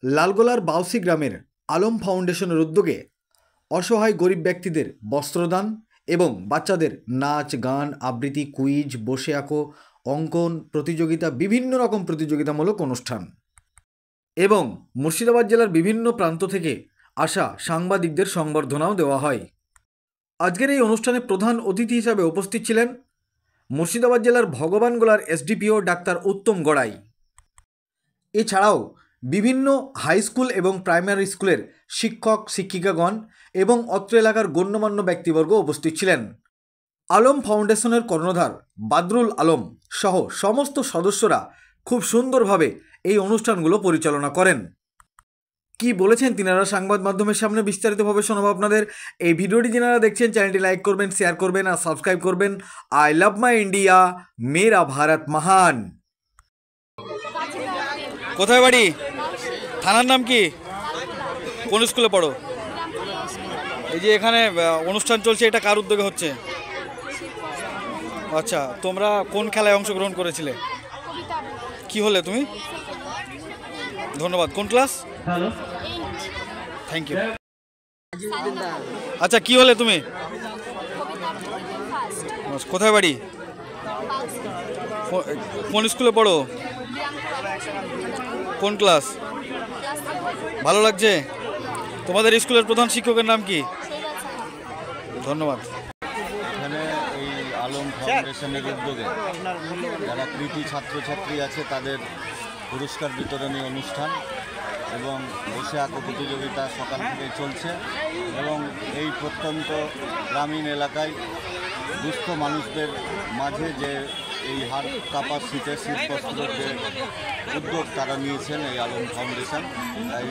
লালগোলার বাউসি গ্রামের আলম ফাউন্ডেশনের উদ্যোগে অসহায় গরিব ব্যক্তিদের বস্ত্রদান এবং বাচ্চাদের নাচ, গান, আবৃত্তি, কুইজ, বসে আঁকো, অঙ্কন প্রতিযোগিতা, বিভিন্ন রকম প্রতিযোগিতামূলক অনুষ্ঠান এবং মুর্শিদাবাদ জেলার বিভিন্ন প্রান্ত থেকে আসা সাংবাদিকদের সংবর্ধনাও দেওয়া হয়। আজকের এই অনুষ্ঠানে প্রধান অতিথি হিসাবে উপস্থিত ছিলেন মুর্শিদাবাদ জেলার ভগবানগোলার এসডিপিও ডাক্তার উত্তম গড়াই। এছাড়াও বিভিন্ন হাই স্কুল এবং প্রাইমারি স্কুলের শিক্ষক শিক্ষিকাগণ এবং অত্র এলাকার গণ্যমান্য ব্যক্তিবর্গ উপস্থিত ছিলেন। আলম ফাউন্ডেশনের কর্ণধার বাদরুল আলম সহ সমস্ত সদস্যরা খুব সুন্দরভাবে এই অনুষ্ঠানগুলো পরিচালনা করেন। কি বলেছেন তিনারা সংবাদ মাধ্যমের সামনে বিস্তারিতভাবে শোনাবো আপনাদের। এই ভিডিওটি যারা দেখছেন চ্যানেলটি লাইক করবেন, শেয়ার করবেন আর সাবস্ক্রাইব করবেন। আই লাভ মাই ইন্ডিয়া, মেরা ভারত মহান। কোথায় বাড়ি? থানার নাম কি? কোন স্কুলে পড়ো? এই যে এখানে অনুষ্ঠান চলছে, এটা কার উদ্যোগে হচ্ছে? আচ্ছা, তোমরা কোন খেলায় অংশগ্রহণ করেছিলে? কি হলে তুমি? ধন্যবাদ। কোন ক্লাস? Thank you. আচ্ছা, কি হলে তুমি? কোথায় বাড়ি? কোন স্কুলে পড়ো? কোন ক্লাস? ভালো লাগছে? তোমাদের স্কুলের প্রধান শিক্ষকের নাম কি? ধন্যবাদ। এখানে এই আলম ফাউন্ডেশনের উদ্যোগে যারা কৃতি ছাত্রছাত্রী আছে তাদের পুরস্কার বিতরণী অনুষ্ঠান এবং বসে আঁকো প্রতিযোগিতা সকাল থেকে চলছে এবং এই প্রত্যন্ত গ্রামীণ এলাকায় দুস্থ মানুষদের মাঝে যে এই হাড় কাঁপা শীতের শীতবস্ত্রের যে উদ্যোগ তারা নিয়েছেন এই আলম ফাউন্ডেশন, তাই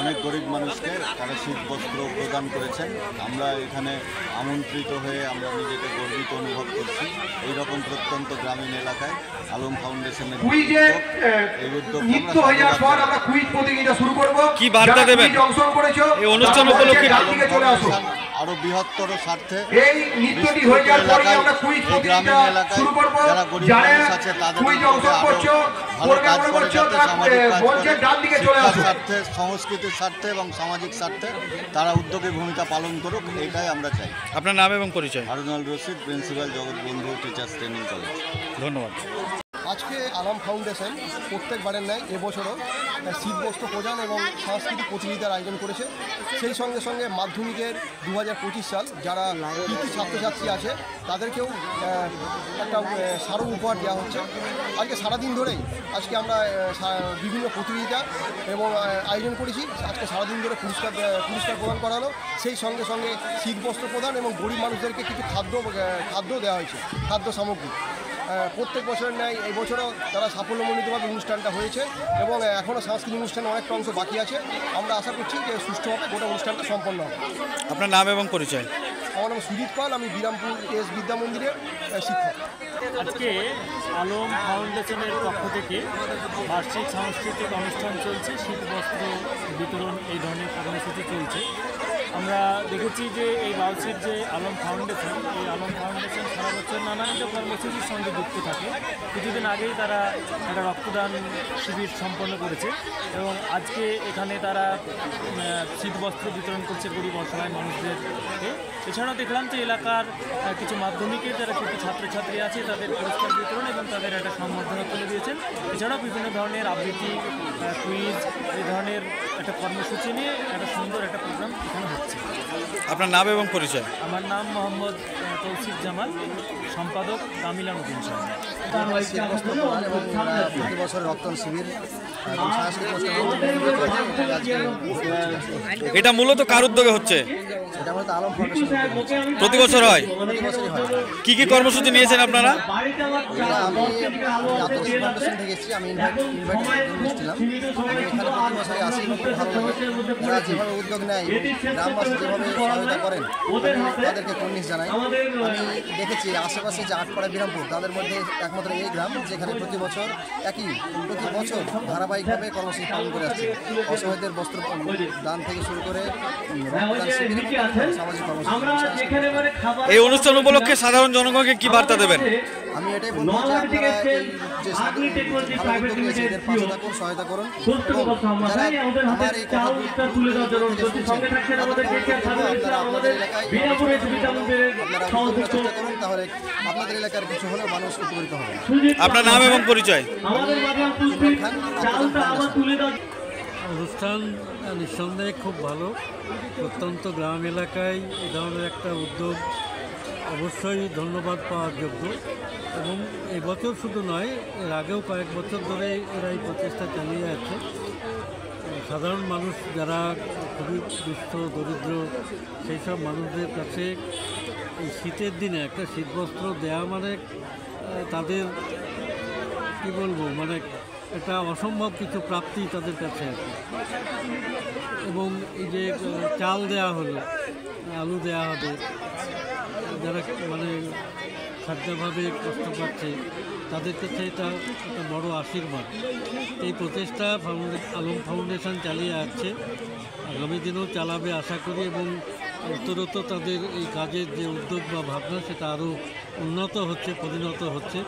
অনেক গরিব মানুষকে তারা শীতবস্ত্র প্রদান করেছেন। আমরা এখানে আমন্ত্রিত হয়ে আমরা নিজেকে গর্বিত অনুভব করছি। এইরকম প্রত্যন্ত গ্রামীণ এলাকায় আলম ফাউন্ডেশনের এই উদ্যোগ কি বার্তা দেবেন এই অনুষ্ঠান উপলক্ষে? আরো বৃহত্তর স্বার্থে গ্রামীণ এলাকায় যারা গরিব মানুষ আছে তাদের ভালো কাজ করে, যাতে সামাজিক কাজ করে, শিক্ষার স্বার্থে, সংস্কৃতির স্বার্থে এবং সামাজিক স্বার্থে তারা উদ্যোগী ভূমিকা পালন করুক, এটাই আমরা চাই। আপনার নাম এবং পরিচয়? Harunul Rashid, principal Jagatbandhu teachers training college. ধন্যবাদ। আজকে আলম ফাউন্ডেশন প্রত্যেকবারের ন্যায় এবছরও শীতবস্ত্র প্রদান এবং সাংস্কৃতিক প্রতিযোগিতার আয়োজন করেছে। সেই সঙ্গে সঙ্গে মাধ্যমিকের 2025 সাল যারা কৃতি ছাত্রছাত্রী আছে তাদেরকেও একটা স্মারক উপহার দেওয়া হচ্ছে। আজকে সারাদিন ধরেই আমরা বিভিন্ন প্রতিযোগিতা এবং আয়োজন করেছি। আজকে সারাদিন ধরে পুরস্কার প্রদান করা হলো। সেই সঙ্গে সঙ্গে শীতবস্ত্র প্রদান এবং গরিব মানুষদেরকে কিছু খাদ্য দেওয়া হয়েছে, খাদ্য সামগ্রী। প্রত্যেক বছরের ন্যায় এই বছরও তারা সাফল্যমণ্ডিতভাবে অনুষ্ঠানটা হয়েছে এবং এখনও সাংস্কৃতিক অনুষ্ঠানে অনেকটা অংশ বাকি আছে। আমরা আশা করছি যে সুষ্ঠুভাবে গোটা অনুষ্ঠানটা সম্পন্ন হবে। আপনার নাম এবং পরিচয়? আমার নাম সুজিত পাল, আমি বিরামপুর এস বিদ্যা মন্দিরের শিক্ষক। আজকে আলম ফাউন্ডেশনের পক্ষ থেকে বার্ষিক সাংস্কৃতিক অনুষ্ঠান চলছে, শীতবস্ত্র বিতরণ এই ধরনের কর্মসূচি চলছে। আমরা দেখেছি যে এই বাউসির যে আলম ফাউন্ডেশন, এই আলম ফাউন্ডেশন সারা বছর নানান কর্মসূচির সঙ্গে যুক্ত থাকে। কিছুদিন আগেই তারা একটা রক্তদান শিবির সম্পন্ন করেছে এবং আজকে এখানে তারা শীতবস্ত্র বিতরণ করছে গরিব অসহায় মানুষদেরকে। এছাড়াও দেখলাম যে এলাকার কিছু মাধ্যমিকের যারা কিছু ছাত্রছাত্রী আছে তাদের পুরস্কার বিতরণ এবং তাদের একটা সম্বর্ধনা তুলে দিয়েছেন। এছাড়াও বিভিন্ন ধরনের আবৃত্তি, কুইজ, এই ধরনের একটা কর্মসূচি নিয়ে একটা সুন্দর একটা প্রোগ্রাম এখানে হচ্ছে। আপনার নাম এবং পরিচয়? আমার নাম মোহাম্মদ তৌসিফ জামাল, সম্পাদক তামিলা নতুন সাহেব। প্রতি বছর রক্তদান শিবির এটা মূলত কার উদ্যোগে হচ্ছে? এটা মূলত আলম ফাউন্ডেশন প্রতি বছর হয়। কি কি কর্মসূচি নিয়েছেন আপনারা? আমি আতসী ফাউন্ডেশন থেকে এসেছি, আমি ইনভাইট ছিলাম। আমি এখানে প্রতি বছরই আসি, খুব ভালো লাগে। ওরা যেভাবে উদ্যোগ নেয়, গ্রামবাসী যেভাবে সহায়তা করেন, তাদেরকে কর্নিশ জানাই। আমি দেখেছি আশেপাশে যে আটপাড়া বিরামপুর, তাদের মধ্যে একমাত্র এই গ্রাম যেখানে প্রতি বছর ধারাবাহিকভাবে কর্মসূচি পালন করে আসছে। অসহায়দের বস্ত্র দান থেকে শুরু করে রক্তদান শিবির সামাজিক কর্মসূচি। এই অনুষ্ঠান উপলক্ষে সাধারণ জনগণকে কি বার্তা দেবেন? আমি এটাই বলবো যে আপনারা এই যে ভালো উদ্যোগ নিয়েছে এদের পাশে থাকুন, সহায়তা করুন এবং যারা আমার এই কথাগুলো শুনছেন আপনারা আপনাদের এলাকায় আপনারা উদ্যোগ নেওয়ার চেষ্টা করুন, তাহলে আপনাদের এলাকার কিছু হলেও মানুষ উপকৃত হবে। আপনার নাম এবং পরিচয়? ইমরান খান, আন্তর্জাতিক ফাউন্ডেশন। অনুষ্ঠান নিঃসন্দেহে খুব ভালো। প্রত্যন্ত গ্রাম এলাকায় এই ধরনের একটা উদ্যোগ অবশ্যই ধন্যবাদ পাওয়ার যোগ্য এবং এই বছর শুধু নয়, এর আগেও কয়েক বছর ধরে এরা এই প্রচেষ্টা চালিয়ে যাচ্ছে। সাধারণ মানুষ যারা খুবই দুস্থ দরিদ্র সেই সব মানুষদের কাছে এই শীতের দিনে একটা শীতবস্ত্র দেওয়া মানে তাদের কী বলবো, মানে একটা অসম্ভব কিছু প্রাপ্তি তাদের কাছে আর কি। এবং এই যে চাল দেওয়া হলো, আলু দেওয়া হবে, যারা মানে খাদ্যভাবে কষ্ট পাচ্ছে তাদের কাছে এটা একটা বড় আশীর্বাদ। এই প্রচেষ্টা আলম ফাউন্ডেশন চালিয়ে আসছে, আগামী দিনেও চালাবে আশা করি এবং উত্তরোত্তর তাদের এই কাজের যে উদ্যোগ বা ভাবনা সেটা আরও উন্নত হচ্ছে, পরিণত হচ্ছে।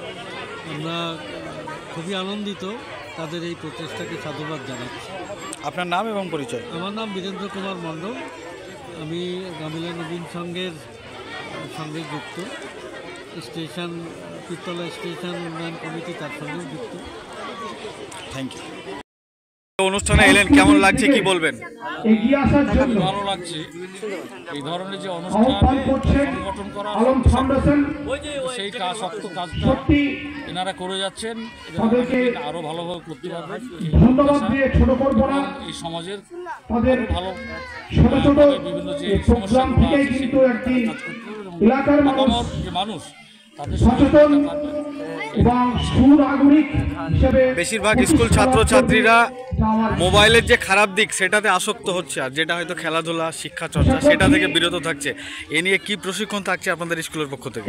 আমরা খুবই আনন্দিত তাদের এই প্রচেষ্টাকে সাধুবাদ জানাচ্ছি। আপনার নাম এবং পরিচয়? আমার নাম বীরেন্দ্র কুমার মণ্ডল, আমি গামিলা নবীন সংঘের সঙ্গে যুক্ত, স্টেশন পিরতলা স্টেশন উন্নয়ন কমিটি তার সঙ্গে যুক্ত। Thank you. অনুষ্ঠানে এলেন, কেমন লাগছে কি বলবেন? ভালো লাগছে। এই ধরনের যে অনুষ্ঠান সংগঠন করা সেই কাজ, শক্ত কাজটা এনারা করে যাচ্ছেন, আরো ভালোভাবে করতে পারবেন। এই সমাজের ভালো বিভিন্ন যে সমস্যাগুলো আছে সেগুলো যে মানুষ বেশিরভাগ স্কুল ছাত্রছাত্রীরা মোবাইলের যে খারাপ দিক সেটাতে আসক্ত হচ্ছে, আর যেটা হয়তো খেলাধুলা শিক্ষা চর্চা সেটা থেকে বিরত থাকছে। এ নিয়ে কি প্রশিক্ষণ থাকছে আপনাদের স্কুলের পক্ষ থেকে?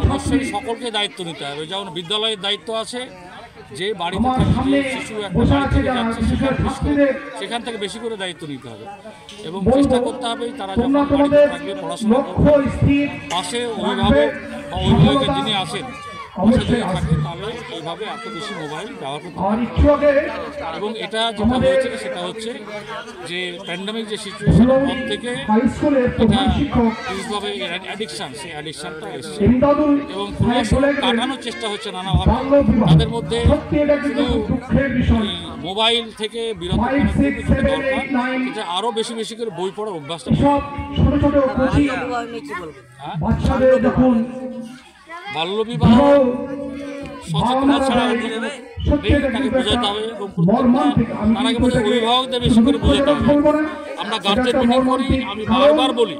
অবশ্যই সকলকে দায়িত্ব নিতে হবে। যেমন বিদ্যালয়ের দায়িত্ব আছে, যে বাড়িতে থাকে যে শিশু একটা বাড়ি থেকে যাচ্ছে সেখান থেকে বেশি করে দায়িত্ব নিতে হবে এবং চেষ্টা করতে হবে তারা যখন বাড়িতে থাকবে পড়াশোনা করবে, পাশে অভিভাবক বা অভিভাবকের যিনি আসেন পাশে যদি থাকে তাহলে এইভাবে এত বেশি মোবাইল ব্যবহার করতে হবে। এবং এটা যেটা হয়েছে সেটা হচ্ছে যে প্যান্ডামিক যে সিচুয়েশনের পর থেকে এটা বিশেষভাবে অ্যাডিকশান, সেই অ্যাডিকশানটা এসছে এবং কাটানোর চেষ্টা হচ্ছে নানাভাবে। তাদের মধ্যে শুধু মোবাইল থেকে বিরত দরকার, এটা আরও বেশি বেশি করে বই পড়ার অভ্যাসটা। বাল্যবিবাহ সচেতনতা ছাড়া তাকে বোঝাতে হবে এবং তার আগে অভিভাবকদের বেশি করে বোঝাতে হবে। আমরা গার্জেন মিটিং করি, আমি বারবার বলি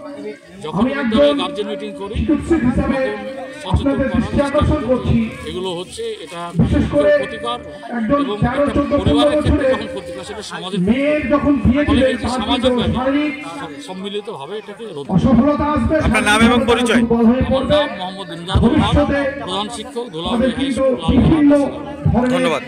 যখন বিদ্যালয়ে গার্জেন মিটিং করি সচেতন করার চেষ্টা, এগুলো হচ্ছে এটা ক্ষতিকর এবং পরিবারের ক্ষেত্রে যখন ক্ষতিকর সেটা সমাজের সামাজিকভাবে সম্মিলিতভাবে এটাকে রোধ। আপনার নাম এবং পরিচয়? আমার নাম মোহাম্মদ ইমদাদুল হক, প্রধান শিক্ষক, ধুলাবাড়ি হাই স্কুল। ধন্যবাদ।